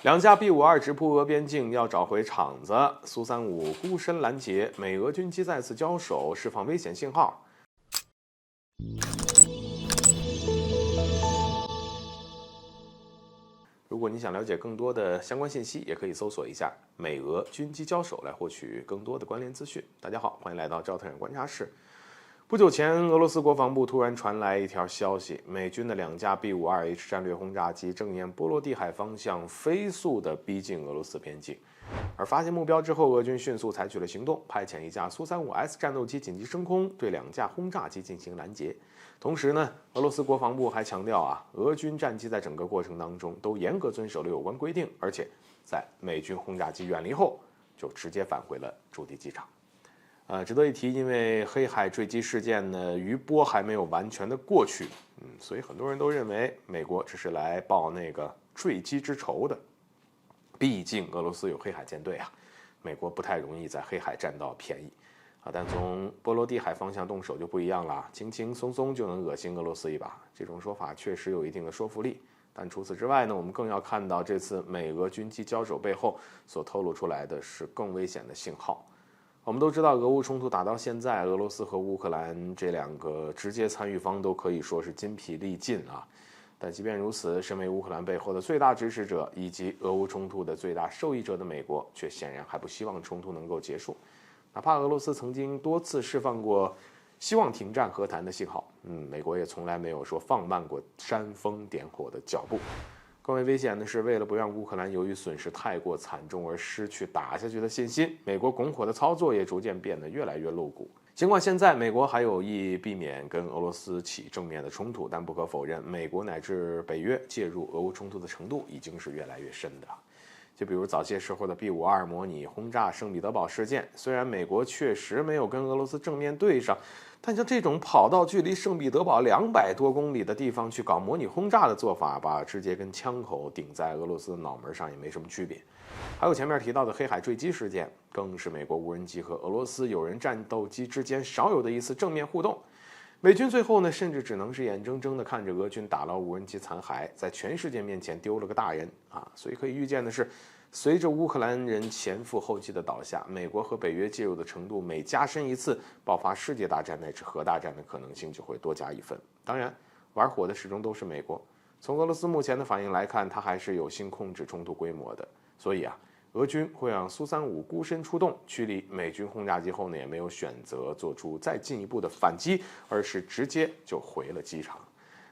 两架 B-52直扑俄边境，要找回场子。苏35孤身拦截，美俄军机再次交手，释放危险信号。如果你想了解更多的相关信息，也可以搜索一下美俄军机交手来获取更多的关联资讯。大家好，欢迎来到赵特任观察室。不久前，俄罗斯国防部突然传来一条消息，美军的两架 B-52H 战略轰炸机正沿波罗的海方向飞速地逼近俄罗斯边境。而发现目标之后，俄军迅速采取了行动，派遣一架苏35S 战斗机紧急升空，对两架轰炸机进行拦截。同时呢，俄罗斯国防部还强调俄军战机在整个过程当中都严格遵守了有关规定，而且在美军轰炸机远离后，就直接返回了驻地机场。值得一提，因为黑海坠机事件呢余波还没有完全的过去，所以很多人都认为美国只是来报那个坠机之仇的。毕竟俄罗斯有黑海舰队美国不太容易在黑海占到便宜但从波罗的海方向动手就不一样了，轻轻松松就能恶心俄罗斯一把，这种说法确实有一定的说服力。但除此之外呢，我们更要看到这次美俄军机交手背后所透露出来的是更危险的信号。我们都知道，俄乌冲突打到现在，俄罗斯和乌克兰这两个直接参与方都可以说是筋疲力尽但即便如此，身为乌克兰背后的最大支持者以及俄乌冲突的最大受益者的美国，却显然还不希望冲突能够结束。哪怕俄罗斯曾经多次释放过希望停战和谈的信号，美国也从来没有说放慢过煽风点火的脚步。更为危险的是，为了不让乌克兰由于损失太过惨重而失去打下去的信心，美国拱火的操作也逐渐变得越来越露骨。尽管现在美国还有意避免跟俄罗斯起正面的冲突，但不可否认，美国乃至北约介入俄乌冲突的程度已经是越来越深的。就比如早些时候的 B-52模拟轰炸圣彼得堡事件，虽然美国确实没有跟俄罗斯正面对上，但像这种跑到距离圣彼得堡200多公里的地方去搞模拟轰炸的做法吧，直接跟枪口顶在俄罗斯的脑门上也没什么区别。还有前面提到的黑海坠机事件，更是美国无人机和俄罗斯有人战斗机之间少有的一次正面互动。美军最后呢，甚至只能是眼睁睁地看着俄军打捞无人机残骸，在全世界面前丢了个大人所以可以预见的是，随着乌克兰人前赴后继的倒下，美国和北约介入的程度每加深一次，爆发世界大战乃至核大战的可能性就会多加一分。当然，玩火的始终都是美国。从俄罗斯目前的反应来看，它还是有心控制冲突规模的。所以俄军会让苏35孤身出动驱离美军轰炸机后呢，也没有选择做出再进一步的反击，而是直接就回了机场。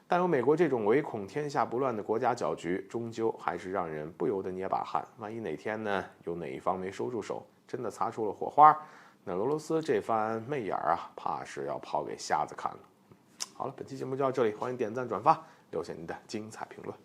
但有美国这种唯恐天下不乱的国家搅局，终究还是让人不由得捏把汗。万一哪天呢，有哪一方没收住手，真的擦出了火花，那俄罗斯这番媚眼怕是要抛给瞎子看了。好了，本期节目就到这里，欢迎点赞转发，留下您的精彩评论。